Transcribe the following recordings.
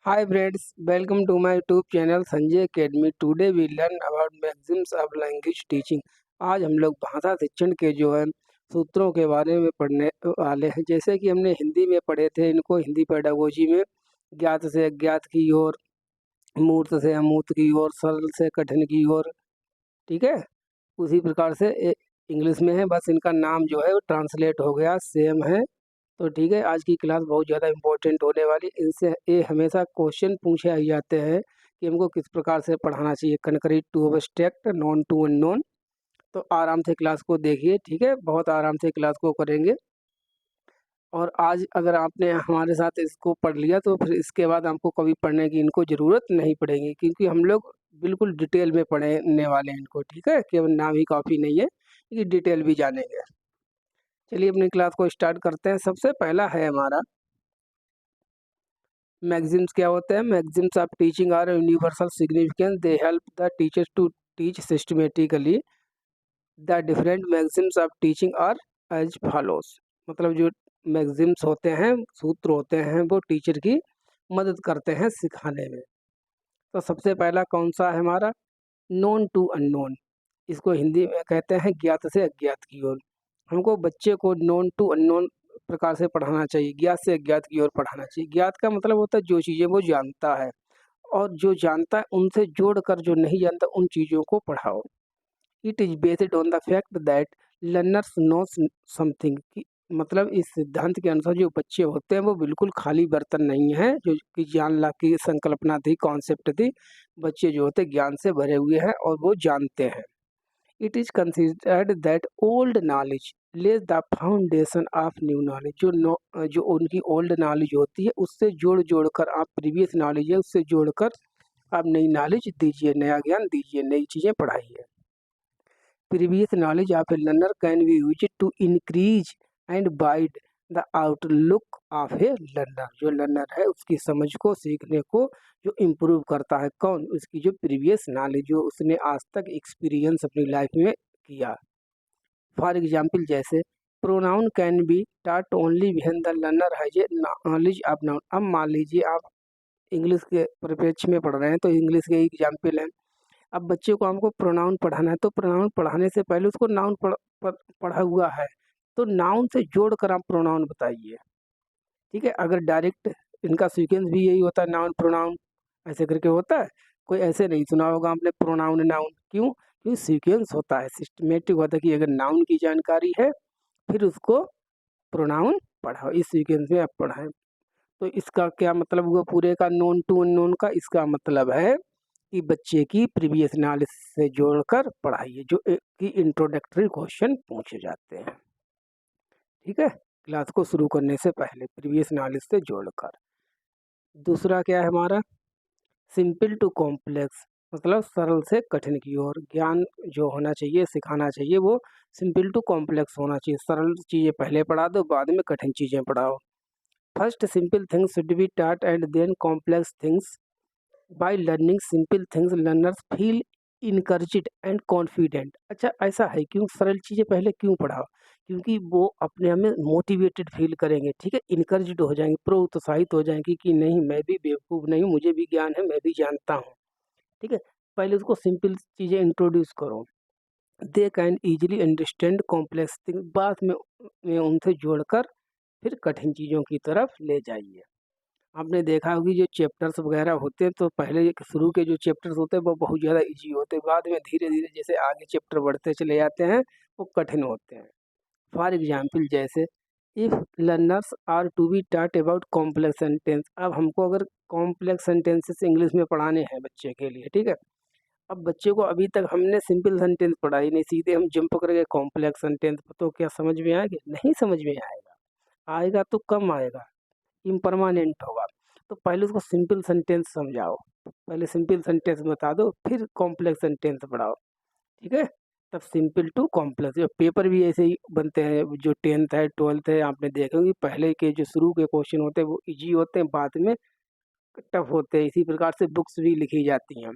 Hi friends, welcome to my YouTube channel Sanjay Academy. Today we learn about maxims of language teaching. आज हम लोग भाषा शिक्षण के जो है सूत्रों के बारे में पढ़ने वाले हैं। जैसे कि हमने हिंदी में पढ़े थे, इनको हिंदी पेडागोजी में ज्ञात से अज्ञात की ओर, मूर्त से अमूर्त की ओर, सरल से कठिन की ओर। ठीक है, उसी प्रकार से इंग्लिश में है, बस इनका नाम जो है वो ट्रांसलेट हो गया, सेम है। तो ठीक है, आज की क्लास बहुत ज़्यादा इम्पोर्टेंट होने वाली। इनसे ये हमेशा क्वेश्चन पूछे ही जाते हैं कि हमको किस प्रकार से पढ़ाना चाहिए, concrete to abstract, known to unknown. तो आराम से क्लास को देखिए, ठीक है, बहुत आराम से क्लास को करेंगे। और आज अगर आपने हमारे साथ इसको पढ़ लिया तो फिर इसके बाद आपको कभी पढ़ने की इनको ज़रूरत नहीं पड़ेगी, क्योंकि हम लोग बिल्कुल डिटेल में पढ़ने वाले हैं इनको। ठीक है, केवल नाम ही काफ़ी नहीं है, ये डिटेल भी जानेंगे। चलिए अपनी क्लास को स्टार्ट करते हैं। सबसे पहला है हमारा मैगजीम्स। क्या होते हैं? Maxims of teaching are universal significance, they help the teachers to teach systematically. The different maxims of teaching are as follows. मतलब जो मैगजीम्स होते हैं, सूत्र होते हैं, वो टीचर की मदद करते हैं सिखाने में। तो सबसे पहला कौन सा है हमारा? Known to unknown. इसको हिंदी में कहते हैं ज्ञात से अज्ञात की ओर। हमको बच्चे को नोन टू अननोन प्रकार से पढ़ाना चाहिए, ज्ञात से अज्ञात की ओर पढ़ाना चाहिए। ज्ञात का मतलब होता है जो चीज़ें वो जानता है, और जो जानता है उनसे जोड़कर जो नहीं जानता उन चीज़ों को पढ़ाओ। It is based on the fact that learners knows something. मतलब इस सिद्धांत के अनुसार जो बच्चे होते हैं वो बिल्कुल खाली बर्तन नहीं है, जो कि ज्ञान ला की संकल्पना थी, कॉन्सेप्ट थी। बच्चे जो होते हैं ज्ञान से भरे हुए हैं और वो जानते हैं। It is considered that old knowledge Lay's the foundation of new knowledge. जो उनकी ओल्ड नॉलेज होती है उससे जोड़ कर आप प्रीवियस नॉलेज है उससे जोड़कर आप नई नॉलेज दीजिए, नया ज्ञान दीजिए, नई चीज़ें पढ़ाइए। Previous knowledge of a learner can be use to increase and wide the outlook of a learner. जो लर्नर है उसकी समझ को, सीखने को जो इम्प्रूव करता है, कौन? उसकी जो प्रीवियस नॉलेज, जो उसने आज तक एक्सपीरियंस अपनी लाइफ में किया। फॉर एग्जाम्पल, जैसे pronoun can be taught only when the learner has a knowledge of noun. अब मान लीजिए आप इंग्लिश के परिप्रेक्ष्य में पढ़ रहे हैं, तो इंग्लिश के एग्जाम्पल हैं। अब बच्चे को हमको प्रोनाउन पढ़ाना है, तो प्रोनाउन पढ़ाने से पहले उसको नाउन पढ़ा हुआ है, तो नाउन से जोड़कर आप प्रोनाउन बताइए। ठीक है, अगर डायरेक्ट इनका सीक्वेंस भी यही होता है, नाउन प्रोनाउन ऐसे करके होता है। कोई ऐसे नहीं सुना होगा आपने, प्रोनाउन नाउन। क्यों? क्योंकि सीक्वेंस होता है, सिस्टमेटिक होता है कि अगर नाउन की जानकारी है फिर उसको प्रोनाउन पढ़ाओ, इस सीक्वेंस में आप पढ़ाएं। तो इसका क्या मतलब हुआ पूरे का, नोन टू अननोन का? इसका मतलब है कि बच्चे की प्रीवियस नॉलेज से जोड़कर पढ़ाइए, जो कि इंट्रोडक्टरी क्वेश्चन पूछे जाते हैं। ठीक है, क्लास को शुरू करने से पहले प्रीवियस नॉलेज से जोड़कर। दूसरा क्या है हमारा? सिंपल टू कॉम्प्लेक्स, मतलब सरल से कठिन की ओर। ज्ञान जो होना चाहिए, सिखाना चाहिए, वो सिंपल टू कॉम्प्लेक्स होना चाहिए। सरल चीज़ें पहले पढ़ा दो, बाद में कठिन चीज़ें पढ़ाओ। First simple things should be taught and then complex things. By learning simple things learners feel encouraged and confident. अच्छा, ऐसा है क्यों सरल चीज़ें पहले क्यों पढ़ाओ? क्योंकि वो अपने आप में मोटिवेटेड फील करेंगे। ठीक है, इनकरेज्ड हो जाएंगे, प्रोत्साहित हो जाएंगे कि नहीं, मैं भी बेवकूफ़ नहीं हूँ, मुझे भी ज्ञान है, मैं भी जानता हूँ। ठीक है, पहले उसको सिंपल चीज़ें इंट्रोड्यूस करो। They can easily understand complex thing. बाद में उनसे जोड़कर फिर कठिन चीज़ों की तरफ ले जाइए। आपने देखा होगी जो चैप्टर्स वगैरह होते हैं, तो पहले शुरू के जो चैप्टर्स होते हैं वो बहुत ज़्यादा इजी होते हैं, बाद में धीरे धीरे जैसे आगे चैप्टर बढ़ते चले जाते हैं वो कठिन होते हैं। फॉर एग्जाम्पल, जैसे if learners are to be taught about complex sentence. अब हमको अगर कॉम्प्लेक्स सेंटेंसेस इंग्लिश में पढ़ाने हैं बच्चे के लिए, ठीक है। अब बच्चे को अभी तक हमने सिंपल सेंटेंस पढ़ा ही नहीं, सीधे हम जंप करके कॉम्प्लेक्स सेंटेंस, तो क्या समझ में आएगा? नहीं समझ में आएगा, आएगा तो कम आएगा, इम्परमानेंट होगा। तो पहले उसको सिंपल सेंटेंस समझाओ, पहले सिंपल सेंटेंस बता दो, फिर कॉम्प्लेक्स सेंटेंस पढ़ाओ। ठीक है, तब सिंपल टू कॉम्प्लेक्स। जो पेपर भी ऐसे ही बनते हैं, जो 10th है 12th है, आपने देखा होगा पहले के जो शुरू के क्वेश्चन होते हैं वो इजी होते हैं, बाद में टफ होते हैं। इसी प्रकार से बुक्स भी लिखी जाती हैं,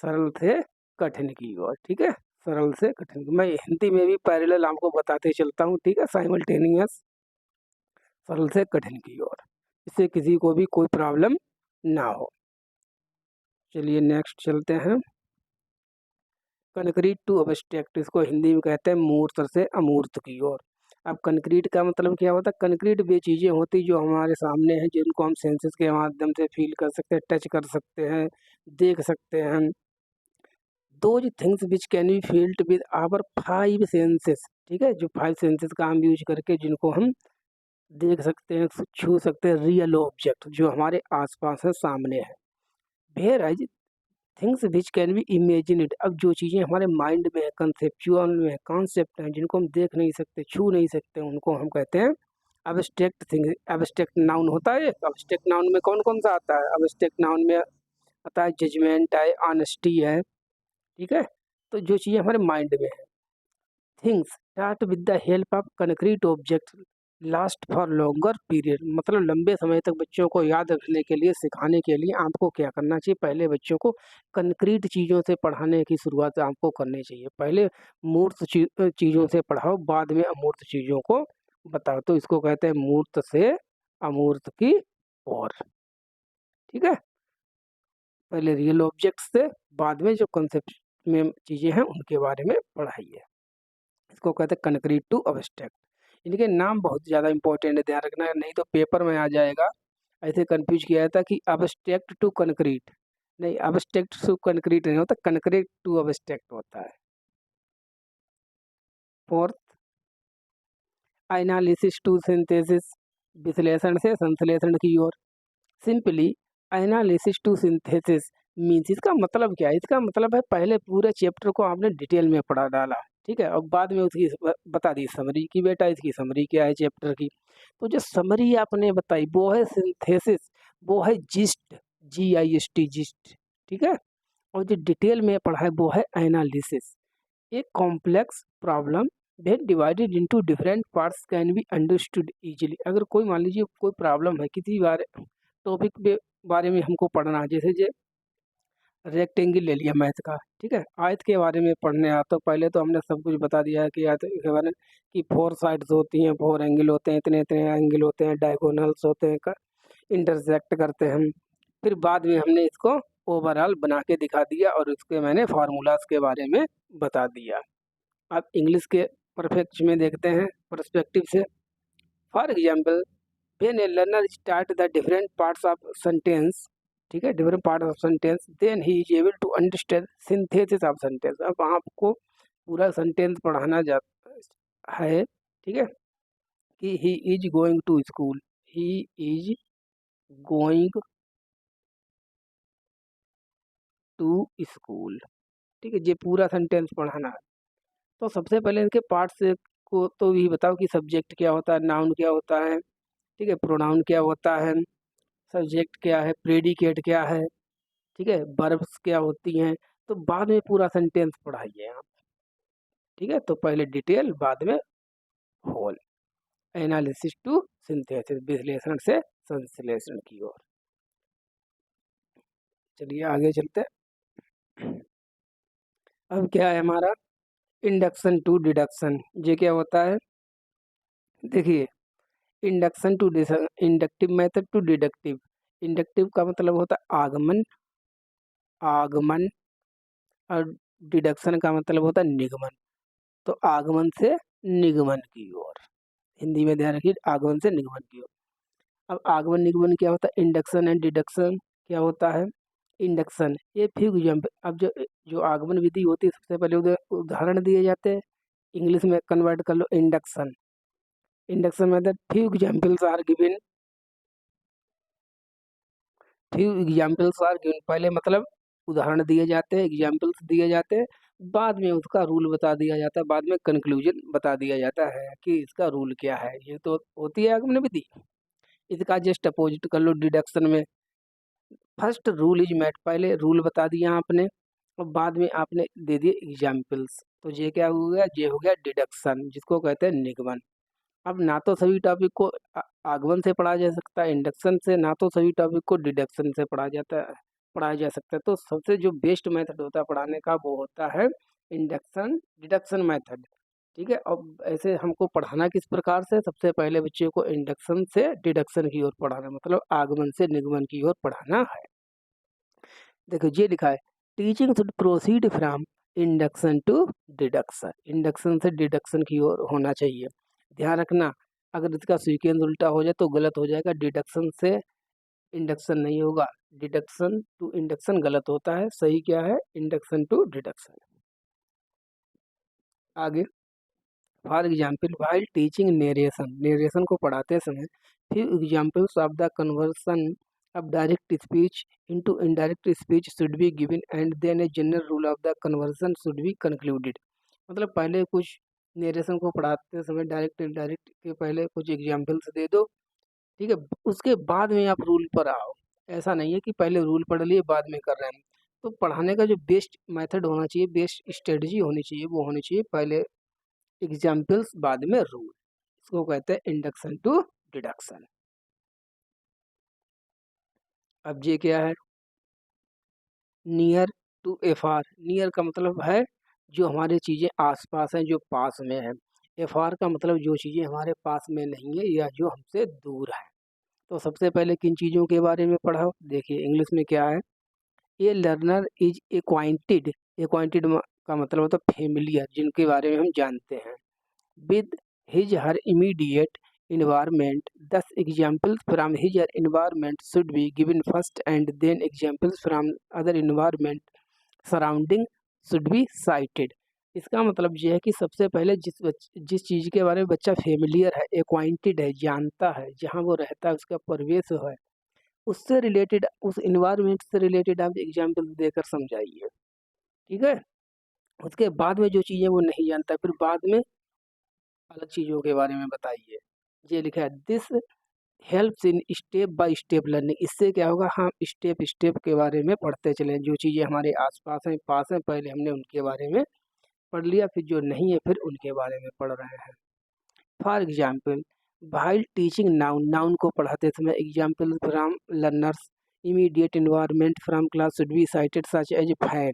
सरल से कठिन की ओर। ठीक है, सरल से कठिन की। मैं हिंदी में भी पैरेलल आपको बताते चलता हूँ, ठीक है, साइमल्टेनियस, सरल से कठिन की ओर। इससे किसी को भी कोई प्रॉब्लम ना हो। चलिए नेक्स्ट चलते हैं। कंक्रीट टू अब्स्ट्रैक्ट, इसको हिंदी में कहते हैं मूर्त से अमूर्त की ओर। अब कंक्रीट का मतलब क्या होता है? कंक्रीट वे चीज़ें होती जो हमारे सामने हैं, जिनको हम सेंसेस के माध्यम से फील कर सकते हैं, टच कर सकते हैं, देख सकते हैं। Those things which can be feeled with our 5 senses, ठीक है, जो 5 सेंसेस का हम यूज करके जिनको हम देख सकते हैं, छू सकते हैं, रियल ऑब्जेक्ट जो हमारे आसपास है, सामने है। Whereas things which can be imagined, अब जो चीज़ें हमारे माइंड में है, कंसेप्चुअल में है, कॉन्सेप्ट हैं, जिनको हम देख नहीं सकते, छू नहीं सकते, उनको हम कहते हैं एब्स्ट्रैक्ट थिंग्स। एब्स्ट्रैक्ट नाउन होता है। एब्स्ट्रैक्ट नाउन में कौन कौन सा आता है? एब्स्ट्रैक्ट नाउन में आता है जजमेंट है, ऑनेस्टी है, ठीक है। तो जो चीज़ें हमारे माइंड में है। Things start with the help of concrete object last for longer period, मतलब लंबे समय तक बच्चों को याद रखने के लिए, सिखाने के लिए आपको क्या करना चाहिए? पहले बच्चों को कंक्रीट चीज़ों से पढ़ाने की शुरुआत आपको करनी चाहिए। पहले मूर्त चीज़ों से पढ़ाओ, बाद में अमूर्त चीज़ों को बताओ। तो इसको कहते हैं मूर्त से अमूर्त की ओर, ठीक है। पहले रियल ऑब्जेक्ट से, बाद में जो कंसेप्ट में चीज़ें हैं उनके बारे में पढ़ाइए। इसको कहते हैं कंक्रीट टू अब्स्ट्रैक्ट। इनके नाम बहुत ज़्यादा इंपॉर्टेंट है, ध्यान रखना, नहीं तो पेपर में आ जाएगा। ऐसे कंफ्यूज किया जाता कि अब्स्ट्रैक्ट टू कंक्रीट, नहीं, अब्स्ट्रैक्ट टू कंक्रीट नहीं होता, कंक्रीट टू अब्स्ट्रैक्ट होता है। फोर्थ, एनालिसिस टू सिंथेसिस, विश्लेषण से संश्लेषण की ओर। Simply analysis to synthesis means, इसका मतलब क्या है? इसका मतलब है पहले पूरे चैप्टर को आपने डिटेल में पढ़ा डाला, ठीक है, और बाद में उसकी बता दी समरी कि बेटा इसकी समरी क्या है चैप्टर की। तो जो समरी आपने बताई वो है सिंथेसिस, वो है जिस्ट, GIST जिस्ट, ठीक है। और जो डिटेल में पढ़ा है वो है एनालिसिस। एक complex problem then divided into different parts can be understood easily। अगर कोई मान लीजिए कोई प्रॉब्लम है, किसी बारे टॉपिक के बारे में हमको पढ़ना है, जैसे रेक्टेंगल ले लिया मैथ का, ठीक है, आयत के बारे में पढ़ने आ, तो पहले तो हमने सब कुछ बता दिया है कि आयत के बारे में कि 4 साइड्स होती हैं, 4 एंगल होते हैं, इतने इतने एंगल होते हैं, डायगोनल्स होते हैं, इंटरसेक्ट करते हैं हम। फिर बाद में हमने इसको ओवरऑल बना के दिखा दिया और उसके मैंने फार्मूलाज के बारे में बता दिया। अब इंग्लिश के परफेक्ट में देखते हैं पर्सपेक्टिव से। For example, when a learner start the different parts of sentence, ठीक है, different parts of sentence, then he is able to understand synthesis of sentence। अब आपको पूरा सेंटेंस पढ़ाना जाता है, ठीक है, कि he is going to school, he is going to school, ठीक है, ये पूरा सेंटेंस पढ़ाना है। तो सबसे पहले इनके पार्ट्स को तो भी बताओ कि सब्जेक्ट क्या होता है, नाउन क्या होता है, ठीक है, प्रोनाउन क्या होता है, सब्जेक्ट क्या है, प्रेडिकेट क्या है, ठीक है, वर्ब्स क्या होती हैं। तो बाद में पूरा सेंटेंस पढ़ाइए आप, ठीक है। तो पहले डिटेल, बाद में होल। एनालिसिस टू सिंथेसिस, विश्लेषण से संश्लेषण की ओर। चलिए आगे चलते हैं। अब क्या है हमारा इंडक्शन टू डिडक्शन। ये क्या होता है? देखिए, induction to inductive method to deductive. Inductive का मतलब होता है आगमन, आगमन, और डिडक्शन का मतलब होता है निगमन। तो आगमन से निगमन की ओर, हिंदी में ध्यान रखिए, आगमन से निगमन की ओर। अब आगमन निगमन क्या होता है? इंडक्शन एंड डिडक्शन क्या होता है? इंडक्शन, ये फ्यू एग्जाम्पल। अब जो जो आगमन विधि होती है, सबसे पहले उदाहरण दिए जाते हैं, इंग्लिश में कन्वर्ट कर लो induction. Induction method, few examples are given, few examples are given, पहले मतलब उदाहरण दिए जाते हैं, एग्जाम्पल्स दिए जाते हैं, बाद में उसका रूल बता दिया जाता है, बाद में कंक्लूजन बता दिया जाता है कि इसका रूल क्या है। ये तो होती है आगमन विधि। इसका जस्ट अपोजिट कर लो डिडक्शन में। फर्स्ट रूल इज मेट, पहले रूल बता दिया आपने और बाद में आपने दे दिए एग्जाम्पल्स। तो ये क्या हो गया? ये हो गया डिडक्शन, जिसको कहते हैं निगमन। अब ना तो सभी टॉपिक को आगमन से पढ़ा जा सकता है इंडक्शन से, ना तो सभी टॉपिक को डिडक्शन से पढ़ाया जा सकता है। तो सबसे जो बेस्ट मेथड होता है पढ़ाने का वो होता है इंडक्शन डिडक्शन मेथड, ठीक है। अब ऐसे हमको पढ़ाना किस प्रकार से, सबसे पहले बच्चे को इंडक्शन से डिडक्शन की ओर पढ़ाना, मतलब आगमन से निगमन की ओर पढ़ाना है। देखो ये लिखा है, teaching should proceed from induction to deduction, induction से डिडक्शन की ओर होना चाहिए। ध्यान रखना, अगर इसका सीक्वेंस उल्टा हो जाए तो गलत हो जाएगा, डिडक्शन से इंडक्शन नहीं होगा, डिडक्शन टू इंडक्शन गलत होता है, सही क्या है, इंडक्शन टू डिडक्शन। आगे, for example while teaching narration, narration को पढ़ाते समय फिर examples of the conversion of direct speech into indirect speech should be given and then a general rule of the conversion should be concluded. मतलब पहले कुछ narration को पढ़ाते समय डायरेक्ट इनडायरेक्ट के पहले कुछ एग्जाम्पल्स दे दो, ठीक है, उसके बाद में आप रूल पर आओ। ऐसा नहीं है कि पहले रूल पढ़ लिए बाद में कर रहे हैं। तो पढ़ाने का जो बेस्ट मेथड होना चाहिए, बेस्ट स्ट्रेटजी होनी चाहिए, वो होनी चाहिए पहले एग्जाम्पल्स बाद में रूल, इसको कहते हैं इंडक्शन टू डिडक्शन। अब ये क्या है, नियर टू एफआर, नियर का मतलब है जो हमारे चीज़ें आसपास हैं, जो पास में है। एफआर का मतलब जो चीज़ें हमारे पास में नहीं है या जो हमसे दूर है। तो सबसे पहले किन चीज़ों के बारे में पढ़ा, देखिए इंग्लिश में क्या है, ए लर्नर इज एक्वाइंटेड, एक्वाइंटेड का मतलब होता है फेमिलियर, जिनके बारे में हम जानते हैं, with his her immediate environment. Thus, examples from his her environment should be given first, and then examples from other environment surrounding should be cited. इसका मतलब यह है कि सबसे पहले जिस चीज़ के बारे में बच्चा फेमिलियर है, एक्वाइंटेड है, जानता है, जहाँ वो रहता है, उसका परिवेश है, उससे रिलेटेड, उस इन्वायरमेंट से रिलेटेड आप एग्जाम्पल देकर समझाइए। ठीक है। उसके बाद में जो चीज़ें वो नहीं जानता, फिर बाद में अलग चीज़ों के बारे में बताइए। ये लिखा है, this helps in step by step learning, इससे क्या होगा, हम स्टेप स्टेप के बारे में पढ़ते चलें। जो चीज़ें हमारे आसपास हैं, पास हैं, पहले हमने उनके बारे में पढ़ लिया, फिर जो नहीं है फिर उनके बारे में पढ़ रहे हैं। For example, while teaching noun, noun को पढ़ाते समय example from learners immediate environment from class should be cited such as fan,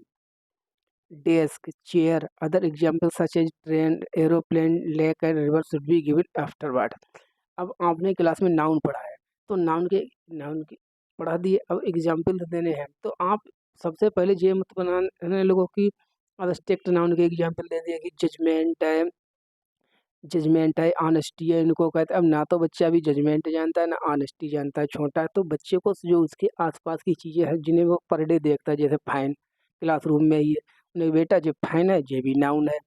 desk, chair. Other examples such as train, aeroplane, lake and river should be given afterward. अब आपने class में noun पढ़ा है, तो noun के पढ़ा दिए, अब एग्जाम्पल देने हैं, तो आप सबसे पहले ये मत बनाने लोगों की अब्स्ट्रैक्ट नाउन के एग्जाम्पल दे दिए कि जजमेंट है, ऑनेस्टी है, इनको कहते हैं। अब ना तो बच्चा अभी जजमेंट जानता है ना ऑनेस्टी जानता है, छोटा है, तो बच्चे को जो उसके आसपास की चीज़ें हैं जिन्हें वो पर डे देखता है, जैसे फाइन क्लासरूम में ही है, उन्हें बेटा जो फाइन है ये भी नाउन है,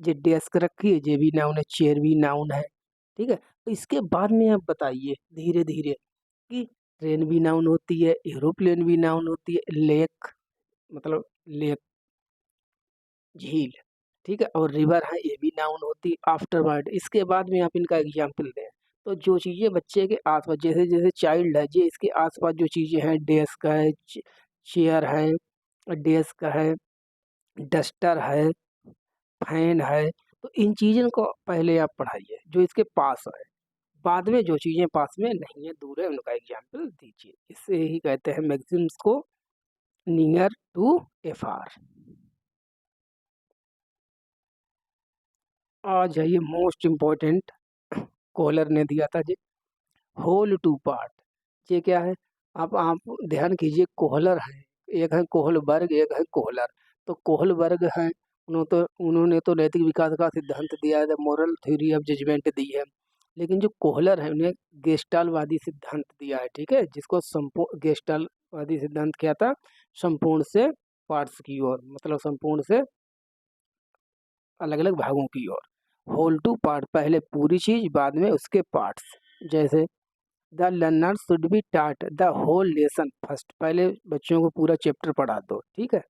जो डेस्क रखी है ये भी नाउन है, चेयर भी नाउन है। ठीक है। तो इसके बाद में आप बताइए धीरे धीरे कि ट्रेन भी नाउन होती है, एरोप्लेन भी नाउन होती है, लेक मतलब लेक झील, ठीक है, और रिवर है ये भी नाउन होती है आफ्टरवर्ड। इसके बाद में आप इनका एग्जाम्पल दें, तो जो चीज़ें बच्चे के आसपास, जैसे जैसे चाइल्ड है, ये इसके आसपास जो चीज़ें हैं, डेस्क है, चेयर है, डेस्क है, डस्टर है, फैन है, तो इन चीज़ों को पहले आप पढ़ाइए जो इसके पास है। बाद में जो चीज़ें पास में नहीं है, दूर है, उनका एग्जाम्पल दीजिए। इससे ही कहते हैं मैक्सिम्स को नियर टू एफआर। आ जाइए मोस्ट इम्पोर्टेंट, कॉलर ने दिया था जी, होल टू पार्ट। ये क्या है, अब आप ध्यान कीजिए, कोहलर है, एक है कोहलबर्ग, एक है कोहलर। तो कोहलबर्ग है, उन्होंने तो नैतिक विकास का सिद्धांत दिया है, मोरल थ्योरी ऑफ जजमेंट दी है। लेकिन जो कोहलर है उन्हें गेस्टालवादी सिद्धांत दिया है, ठीक है, जिसको संपूर्ण गेस्टालवादी सिद्धांत क्या था, संपूर्ण से पार्ट्स की ओर, मतलब संपूर्ण से अलग अलग भागों की ओर। होल टू पार्ट, पहले पूरी चीज बाद में उसके पार्ट्स। जैसे the learner should be taught the whole lesson first, पहले बच्चों को पूरा चैप्टर पढ़ा दो, ठीक है,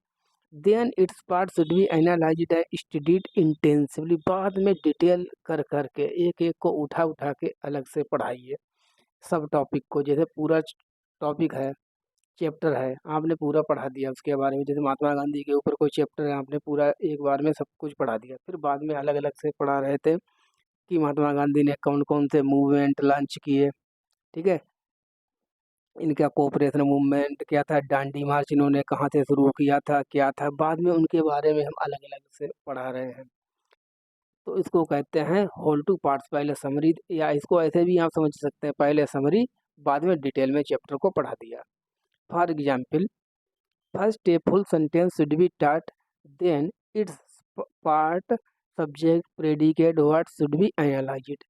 then its part should be analysed and studied intensively, बाद में डिटेल कर करके एक एक को उठा उठा के अलग से पढ़ाइए सब टॉपिक को। जैसे पूरा टॉपिक है, चैप्टर है, आपने पूरा पढ़ा दिया उसके बारे में, जैसे महात्मा गांधी के ऊपर कोई चैप्टर है, आपने पूरा एक बार में सब कुछ पढ़ा दिया, फिर बाद में अलग अलग से पढ़ा रहे थे कि महात्मा गांधी ने कौन कौन से मूवमेंट लॉन्च किए, ठीक है, इनका कोऑपरेशन मूवमेंट क्या था, डांडी मार्च इन्होंने कहाँ से शुरू किया था, क्या था, बाद में उनके बारे में हम अलग अलग से पढ़ा रहे हैं। तो इसको कहते हैं होल टू पार्ट्स। पहले समरी, या इसको ऐसे भी आप समझ सकते हैं, पहले समरी बाद में डिटेल में चैप्टर को पढ़ा दिया। For example, first a full sentence should be taught, then its part, subject, predicate, word should be analysed.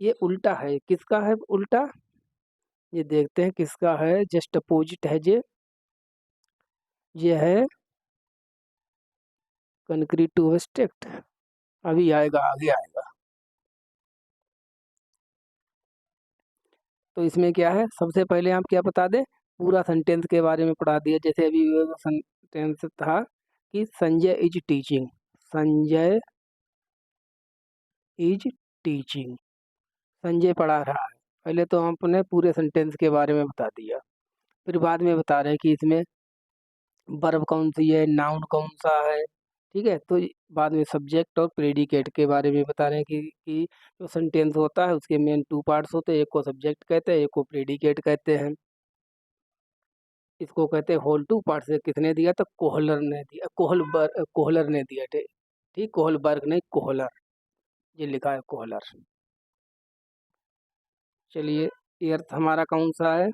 ये उल्टा है, किसका है उल्टा? ये देखते हैं किसका है, जस्ट अपोजिट है। ये है कंक्रीट टू एब्स्ट्रैक्ट। अभी आएगा, आगे आएगा। तो इसमें क्या है, सबसे पहले आप क्या बता दें, पूरा सेंटेंस के बारे में पढ़ा दिया। जैसे अभी सेंटेंस था कि Sanjay is teaching, Sanjay is teaching, Sanjay पढ़ा रहा है। पहले तो हमने पूरे सेंटेंस के बारे में बता दिया, फिर बाद में बता रहे हैं कि इसमें वर्ब कौन सी है, नाउन कौन सा है, ठीक है। तो बाद में सब्जेक्ट और प्रेडिकेट के बारे में बता रहे हैं कि जो सेंटेंस होता है उसके मेन टू पार्ट्स होते हैं, एक को सब्जेक्ट कहते हैं, एक को प्रेडिकेट कहते हैं। इसको कहते हैं होल टू पार्ट्स। से किसने दिया? तो कोहलर ने दिया, कोहलर ने दिया, ठीक, कोहलबर्ग नहीं, कोहलर, ये लिखा है कोहलर। चलिए, अर्थ हमारा कौन सा है?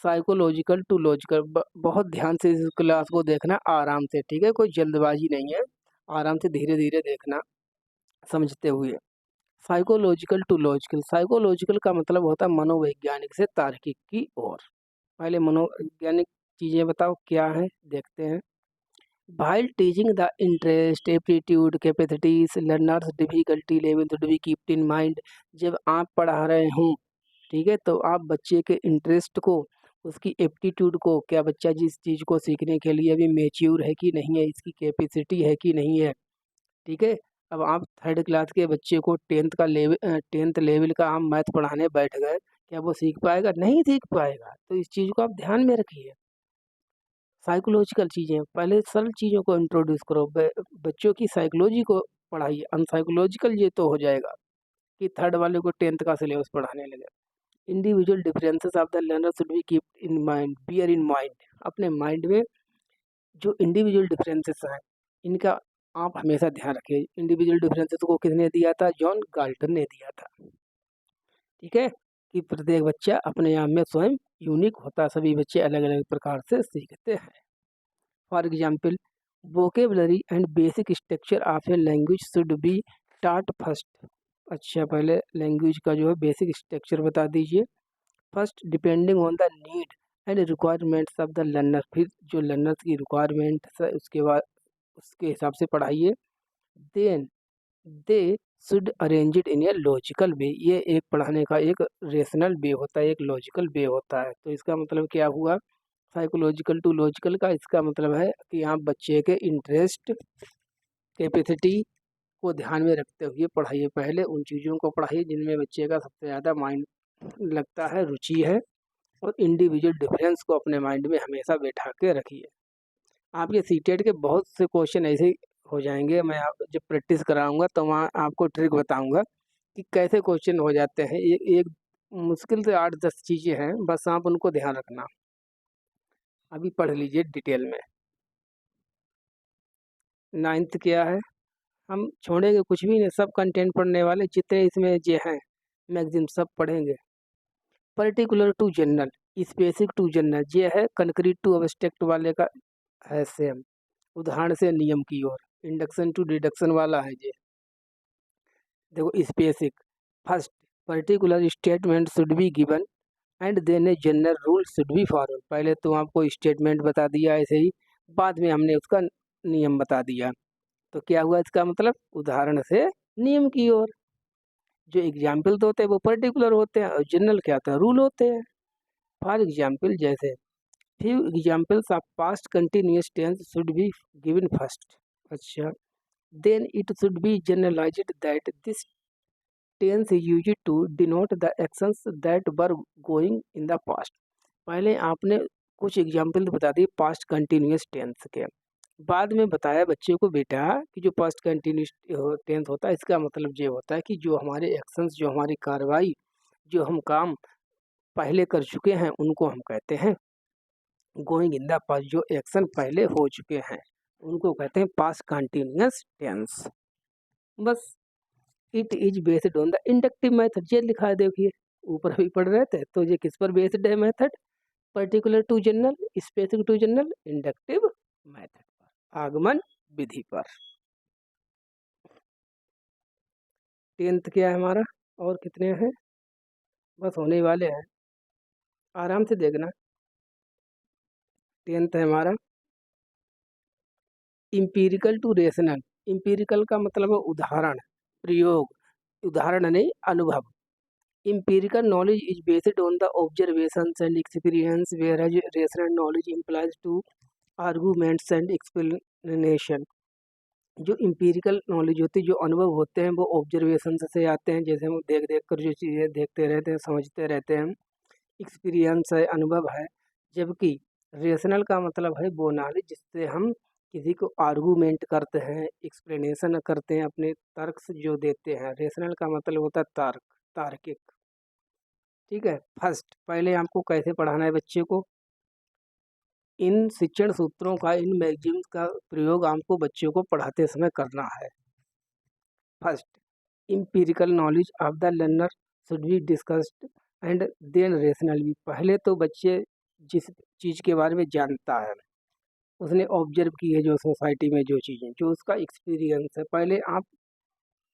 Psychological to logical. बहुत ध्यान से इस क्लास को देखना, आराम से, ठीक है, कोई जल्दबाजी नहीं है, आराम से धीरे धीरे देखना समझते हुए। साइकोलॉजिकल टू लॉजिकल, साइकोलॉजिकल का मतलब होता है मनोवैज्ञानिक से तार्किक की ओर। पहले मनोवैज्ञानिक चीज़ें बताओ क्या है, देखते हैं। While teaching, the interest, aptitude, capacities, learners difficulty level should be kept in mind। जब आप पढ़ा रहे हों, ठीक है, तो आप बच्चे के इंटरेस्ट को, उसकी एप्टीट्यूड को, क्या बच्चा जिस चीज़ को सीखने के लिए अभी मेच्योर है कि नहीं है, इसकी कैपेसिटी है कि नहीं है, ठीक है। अब आप थर्ड क्लास के बच्चे को टेंथ लेवल का हम मैथ पढ़ाने बैठ गए, क्या वो सीख पाएगा? नहीं सीख पाएगा। तो इस चीज़ को आप ध्यान में रखिए। साइकोलॉजिकल चीज़ें, पहले सरल चीज़ों को इंट्रोड्यूस करो, बच्चों की साइकोलॉजी को पढ़ाइए। अनसाइकोलॉजिकल ये तो हो जाएगा कि थर्ड वाले को टेंथ का सिलेबस पढ़ाने लगे। Individual differences of the learner should be keep in mind, bear in mind. अपने माइंड में जो इंडिविजुअल डिफरेंसेस हैं, इनका आप हमेशा ध्यान रखिए। इंडिविजुअल डिफरेंसेस को किसने दिया था? जॉन गाल्टन ने दिया था, ठीक है, कि प्रत्येक बच्चा अपने आप में स्वयं यूनिक होता है, सभी बच्चे अलग अलग प्रकार से सीखते हैं। For example, vocabulary and basic structure of a language should be टाट फर्स्ट। अच्छा, पहले लैंग्वेज का जो है बेसिक स्ट्रक्चर बता दीजिए। First, depending on the need and requirements of the learner. फिर जो लर्नर्स की रिक्वायरमेंट है उसके बाद उसके हिसाब से पढ़ाइए। Then they should arrange it in a logical way. ये एक पढ़ाने का एक रेशनल वे होता है, एक लॉजिकल वे होता है। तो इसका मतलब क्या हुआ? साइकोलॉजिकल टू लॉजिकल का इसका मतलब है कि आप बच्चे के इंटरेस्ट, कैपेसिटी को ध्यान में रखते हुए पढ़ाइए। पहले उन चीज़ों को पढ़ाइए जिनमें बच्चे का सबसे ज़्यादा माइंड लगता है, रुचि है, और इंडिविजुअल डिफरेंस को अपने माइंड में हमेशा बैठा के रखिए। आपके सीटेट के बहुत से क्वेश्चन ऐसे हो जाएंगे, मैं आप जब प्रैक्टिस कराऊंगा तो वहाँ आपको ट्रिक बताऊंगा कि कैसे क्वेश्चन हो जाते हैं। एक मुश्किल से 8-10 चीज़ें हैं, बस आप उनको ध्यान रखना। अभी पढ़ लीजिए डिटेल में। 9th क्या है, हम छोड़ेंगे कुछ भी नहीं, सब कंटेंट पढ़ने वाले जितने इसमें ये हैं मैगजीन सब पढ़ेंगे। Particular to general, specific to general, ये है कंक्रीट टू एब्स्ट्रैक्ट वाले का है सेम। उदाहरण से नियम की ओर, इंडक्शन टू डिडक्शन वाला है ये। देखो specific, first, particular statement should be given and then a general rule should be follow. पहले तो आपको स्टेटमेंट बता दिया ऐसे ही, बाद में हमने उसका नियम बता दिया। तो क्या हुआ इसका मतलब? उदाहरण से नियम की ओर। जो एग्जाम्पल तो होते हैं वो पर्टिकुलर होते हैं, और जनरल क्या होता है? रूल होते हैं। फॉर एग्जाम्पल, जैसे few examples of past continuous tense should be given first। अच्छा, then it should be generalized that this tense is used to denote the actions that were going in the past। पहले आपने कुछ example बता दिए past continuous tense के, बाद में बताया बच्चे को बेटा कि जो पास्ट कंटिन्यूस टेंस होता है इसका मतलब ये होता है कि जो हमारे एक्शंस, जो हमारी कार्रवाई, जो हम काम पहले कर चुके हैं उनको हम कहते हैं गोइंग इन द पास्ट। जो एक्शन पहले हो चुके हैं उनको कहते हैं पास्ट कंटिन्यूअस टेंस। बस it is based on the inductive method, ये लिखा है देखिए ऊपर भी पढ़ रहे थे। तो ये किस पर बेस्ड है method? Particular to general, specific to general, inductive method पर, आगमन विधि पर। 10th क्या है हमारा, और कितने हैं, बस होने वाले हैं, आराम से देखना। 10th है हमारा इंपीरिकल टू रेशनल। इंपीरिकल का मतलब है उदाहरण, प्रयोग, उदाहरण नहीं अनुभव। Empirical knowledge is based on the observations and experience, whereas rational knowledge implies to arguments and explanation। जो इम्पीरिकल नॉलेज होती है, जो अनुभव होते हैं, वो ऑब्जर्वेशन से आते हैं, जैसे हम देख देख कर जो चीज़ें देखते रहते हैं, समझते रहते हैं, एक्सपीरियंस है, अनुभव है। जबकि रेशनल का मतलब है वो नॉलेज जिससे हम किसी को आर्गूमेंट करते हैं, एक्सप्लेनेशन करते हैं, अपने तर्क से जो देते हैं। रेशनल का मतलब होता है तर्क, तार्किक। ठीक है। फर्स्ट, पहले आपको कैसे पढ़ाना है बच्चे को, इन शिक्षण सूत्रों का, इन मैगजीन्स का प्रयोग आपको बच्चों को पढ़ाते समय करना है। First, empirical knowledge of the learner should be discussed and then rational. पहले तो बच्चे जिस चीज़ के बारे में जानता है, उसने ऑब्जर्व की है, जो सोसाइटी में जो चीज़ें, जो उसका एक्सपीरियंस है, पहले आप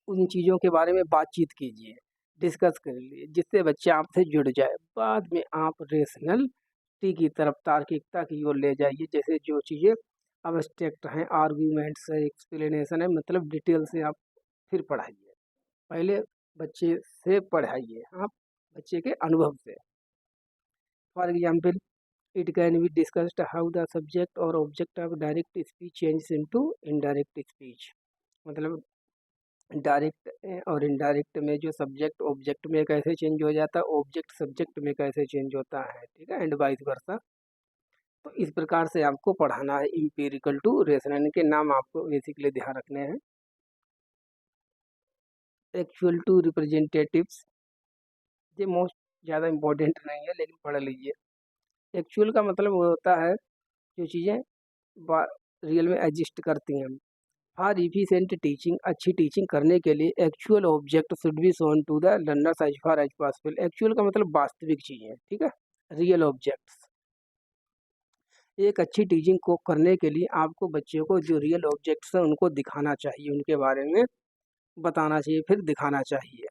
उन चीज़ों के बारे में बातचीत कीजिए, डिस्कस कर लीजिए, जिससे बच्चा आपसे जुड़ जाए। बाद में आप रेशनलिटी की तरफ, तार्किकता की ओर ले जाइए, जैसे जो चीज़ें अब्स्ट्रैक्ट हैं, आर्ग्यूमेंट्स है, एक्सप्लेनेशन है, मतलब डिटेल से आप फिर पढ़ाइए। पहले बच्चे से पढ़ाइए आप, बच्चे के अनुभव से। For example, it can be discussed how the subject और object of direct speech change into indirect speech. मतलब डायरेक्ट और इनडायरेक्ट में जो सब्जेक्ट ऑब्जेक्ट में कैसे चेंज हो जाता है, ऑब्जेक्ट सब्जेक्ट में कैसे चेंज होता है। ठीक है, एंड वाइस वर्सा। तो इस प्रकार से आपको पढ़ाना है इंपीरिकल टू रेशनल के नाम आपको बेसिकली ध्यान रखने हैं। एक्चुअल टू रिप्रेजेंटेटिव्स, ये मोस्ट ज़्यादा इम्पोर्टेंट नहीं है, लेकिन पढ़ लीजिए। एक्चुअल का मतलब वो होता है जो चीज़ें रियल में एग्जिस्ट करती हैं। फॉर इफिशिएंट टीचिंग, अच्छी टीचिंग करने के लिए actual object should be shown to the learners as far as possible. Actual का मतलब वास्तविक चीज़ें, ठीक है, रियल ऑब्जेक्ट्स। एक अच्छी टीचिंग को करने के लिए आपको बच्चों को जो रियल ऑब्जेक्ट्स हैं उनको दिखाना चाहिए, उनके बारे में बताना चाहिए, फिर दिखाना चाहिए।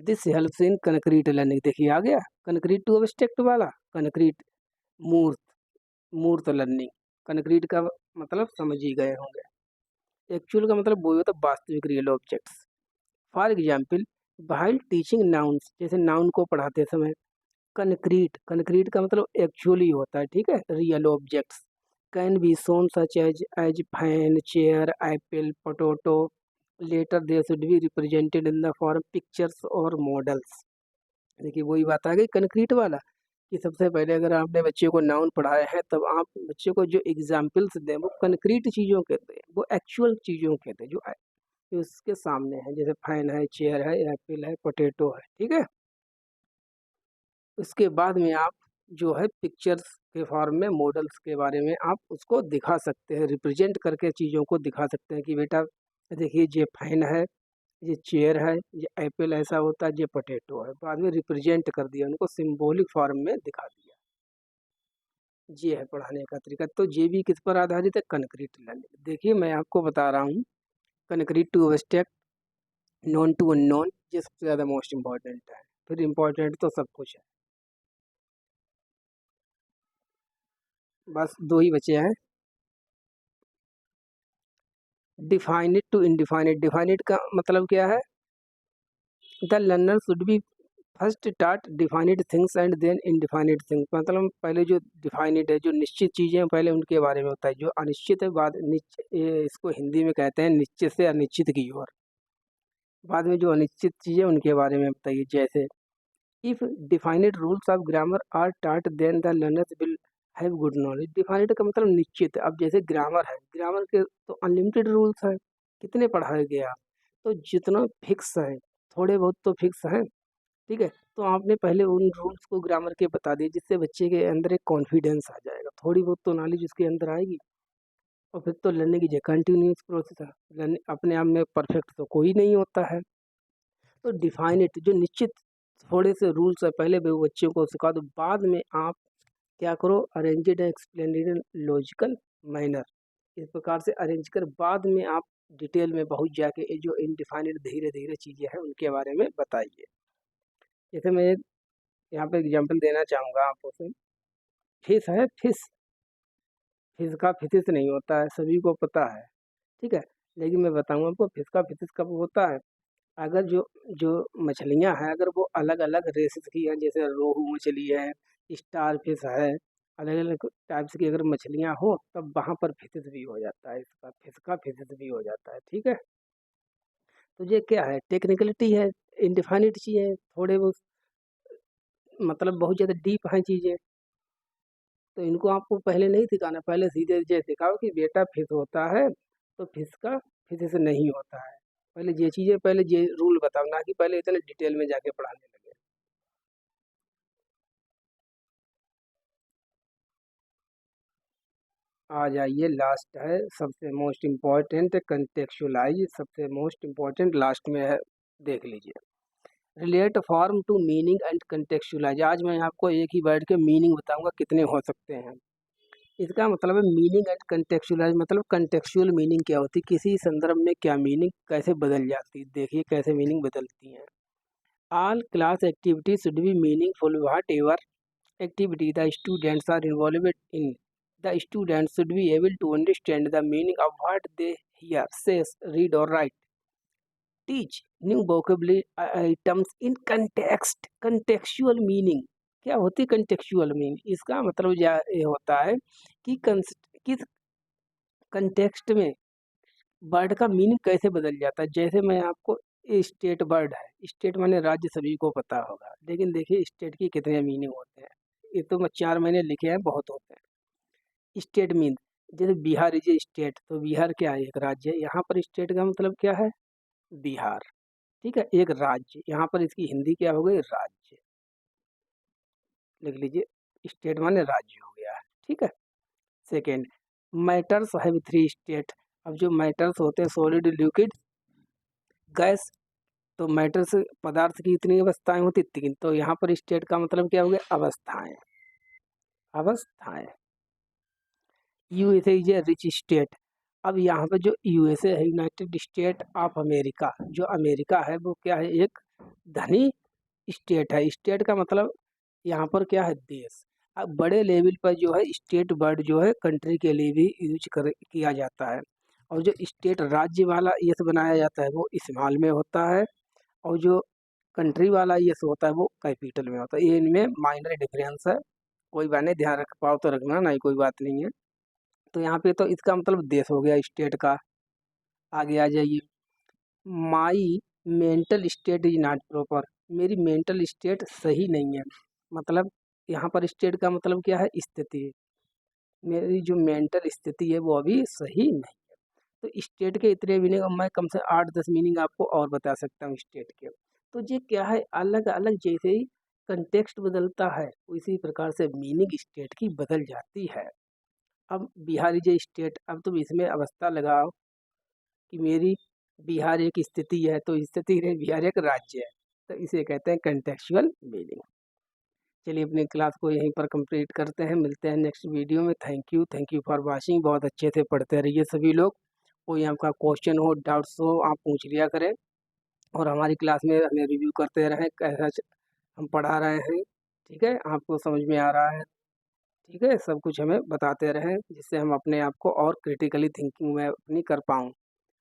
This helps in concrete learning. देखिए आ गया कंक्रीट टू एब्स्ट्रैक्ट वाला, कंक्रीट मूर्त, मूर्त लर्निंग। कंक्रीट का मतलब समझ ही गए होंगे। एक्चुअल का मतलब वो होता है वास्तविक, real objects. For example, while teaching nouns, जैसे नाउन को पढ़ाते समय, कंक्रीट, कंक्रीट का मतलब एक्चुअली होता है, ठीक है, real objects can be shown such as fan, chair, apple, potato. Later they should be represented in the form pictures और मॉडल्स। देखिए वही बात आ गई कंक्रीट वाला, कि सबसे पहले अगर आपने बच्चे को नाउन पढ़ाए हैं, तब आप बच्चे को जो एग्जाम्पल्स दें वो कंक्रीट चीज़ों के दें, वो एक्चुअल चीज़ों के दें, जो उसके सामने है, जैसे फैन है, चेयर है, एप्पल है, पोटैटो है। ठीक है। उसके बाद में आप जो है पिक्चर्स के फॉर्म में, मॉडल्स के बारे में आप उसको दिखा सकते हैं, रिप्रेजेंट करके चीज़ों को दिखा सकते हैं कि बेटा देखिए ये फैन है, ये चेयर है, ये एप्पल ऐसा होता है, ये पोटैटो है। बाद में रिप्रेजेंट कर दिया, उनको सिंबॉलिक फॉर्म में दिखा दिया। ये है पढ़ाने का तरीका। तो ये भी किस पर आधारित है? Concrete learning. देखिए मैं आपको बता रहा हूँ, concrete to abstract, known to unknown, ये सबसे ज़्यादा मोस्ट इम्पॉर्टेंट है। फिर इम्पोर्टेंट तो सब कुछ है। बस दो ही बचे हैं। Definite to इनडिफाइनिट। डिफाइनिट का मतलब क्या है? The learner should B first टाट definite things and then इनडिफाइनिट things. मतलब पहले जो डिफाइनिट है, जो निश्चित चीज़ें हैं, पहले उनके बारे में होता है। जो अनिश्चित है, बाद इसको हिंदी में कहते हैं निश्चित से अनिश्चित की ओर। बाद में जो अनिश्चित चीज़ें उनके बारे में बताइए। जैसे if definite rules of grammar are taught then the learners will have good knowledge. Definite का मतलब निश्चित। अब जैसे ग्रामर है, ग्रामर के तो अनलिमिटेड रूल्स हैं, कितने पढ़ाए गए आप, तो जितना फिक्स है, थोड़े बहुत तो फिक्स हैं। ठीक है, तो आपने पहले उन रूल्स को ग्रामर के बता दिए, जिससे बच्चे के अंदर एक कॉन्फिडेंस आ जाएगा, थोड़ी बहुत तो नॉलेज उसके अंदर आएगी। और फिर तो learning is a continuous process है। लर्निंग अपने आप में परफेक्ट तो कोई नहीं होता है। तो डिफाइन इट, जो निश्चित थोड़े से रूल्स है पहले भी बच्चों को सिखा दो, बाद में आप क्या करो, arranged and explained in logical manner, इस प्रकार से अरेंज कर बाद में आप डिटेल में बहुत जाके ये जो इनडिफाइनेड धीरे धीरे चीज़ें हैं उनके बारे में बताइए। जैसे मैं एक यहाँ पे एग्जांपल देना चाहूँगा आपको से, फिश है, फिश, फिश का फिशिस नहीं होता है, सभी को पता है, ठीक है। लेकिन मैं बताऊँ आपको फिश का फिशिस कब होता है, अगर जो जो मछलियाँ हैं अगर वो अलग अलग रेसेस की हैं, जैसे रोहू मछली है, स्टार फिश है, अलग अलग टाइप्स की अगर मछलियाँ हो तब वहाँ पर फिशिस भी हो जाता है, इसका फिश का फिशिस भी हो जाता है, ठीक है। तो ये क्या है, टेक्निकलिटी है, इनडिफाइनिट चीज़ें थोड़े बहुत, मतलब बहुत ज़्यादा डीप हैं चीज़ें, तो इनको आपको पहले नहीं सिखाना, पहले सीधे ये सिखाओ कि बेटा फिश होता है तो फिश का फिशिस नहीं होता है। पहले ये चीज़ें, पहले ये रूल बताओ, ना कि पहले इतने डिटेल में जाके पढ़ाने लगे। आ जाइए, लास्ट है सबसे मोस्ट इम्पॉर्टेंट, कंटेक्चुअलाइज, सबसे मोस्ट इम्पॉर्टेंट लास्ट में है, देख लीजिए। Relate form to meaning and contextualise. आज मैं आपको एक ही वर्ड के मीनिंग बताऊंगा कितने हो सकते हैं। इसका मतलब है मीनिंग एंड कंटेक्चुअलाइज, मतलब कंटेक्चुअल मीनिंग क्या होती है, किसी संदर्भ में क्या मीनिंग कैसे बदल जाती है, देखिए कैसे मीनिंग बदलती हैं। All class activity should be meaningful, what ever activity the students are involved in. The students should be able to understand the meaning of what they hear, says, read or write. Teach new vocabulary items in context. Contextual meaning क्या होती है, contextual meaning इसका मतलब ये होता है कि किस कंटेक्स्ट में वर्ड का मीनिंग कैसे बदल जाता है। जैसे मैं आपको, स्टेट वर्ड है, स्टेट माने राज्य, सभी को पता होगा, लेकिन देखिए स्टेट की कितने मीनिंग होते हैं, ये तो मैं 4 महीने लिखे हैं, बहुत होते हैं। स्टेट मीन, जैसे बिहार इज ए स्टेट, तो बिहार क्या है, एक राज्य है। यहाँ पर स्टेट का मतलब क्या है, बिहार, ठीक है, एक राज्य। यहाँ पर इसकी हिंदी क्या हो गई, राज्य, लिख लीजिए, स्टेट माने राज्य हो गया है, ठीक है। Second, matters have 3 state. अब जो मैटर्स होते हैं, सॉलिड, लिक्विड, गैस, तो मैटर से पदार्थ की इतनी अवस्थाएं होती 3, तो यहाँ पर स्टेट का मतलब क्या हो गया, अवस्थाएं, अवस्थाएं। USA is a rich state. अब यहाँ पे जो यूएसए है, यूनाइटेड स्टेट ऑफ अमेरिका, जो अमेरिका है वो क्या है, एक धनी स्टेट है। स्टेट का मतलब यहाँ पर क्या है, देश। अब बड़े लेवल पर जो है स्टेट वर्ड जो है कंट्री के लिए भी यूज किया जाता है। और जो स्टेट राज्य वाला यस बनाया जाता है वो स्मॉल में होता है, और जो कंट्री वाला यस होता है वो कैपिटल में होता है। ये इनमें माइनर डिफरेंस है, कोई बात नहीं, ध्यान रख पाओ तो रखना, नहीं कोई बात नहीं है। तो यहाँ पे तो इसका मतलब देश हो गया स्टेट का। आगे आ जाइए, माई mental state is not proper. मेरी मेंटल स्टेट सही नहीं है, मतलब यहाँ पर स्टेट का मतलब क्या है, स्थिति। मेरी जो मेंटल स्थिति है वो अभी सही नहीं। तो स्टेट के इतने मीनिंग, मैं कम से 8-10 मीनिंग आपको और बता सकता हूँ स्टेट के। तो ये क्या है, अलग अलग जैसे ही कंटेक्स्ट बदलता है उसी प्रकार से मीनिंग स्टेट की बदल जाती है। अब बिहार इज ए स्टेट, अब तुम इसमें अवस्था लगाओ कि मेरी बिहार एक स्थिति है, तो स्थिति नहीं, बिहार एक राज्य है, तो इसे कहते हैं कंटेक्चुअल मीनिंग। चलिए अपनी क्लास को यहीं पर कंप्लीट करते हैं, मिलते हैं नेक्स्ट वीडियो में। Thank you for watching. बहुत अच्छे से पढ़ते रहिए सभी लोग, कोई आपका क्वेश्चन हो, डाउट्स हो, आप पूछ लिया करें, और हमारी क्लास में हमें रिव्यू करते रहें कैसा हम पढ़ा रहे हैं, ठीक है, आपको समझ में आ रहा है, ठीक है, सब कुछ हमें बताते रहें जिससे हम अपने आप को और क्रिटिकली थिंकिंग में अपनी कर पाऊँ,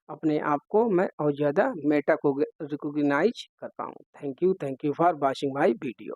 अपने आप को मैं और ज़्यादा मेटा को रिकोगनाइज कर पाऊँ। Thank you for watching my video.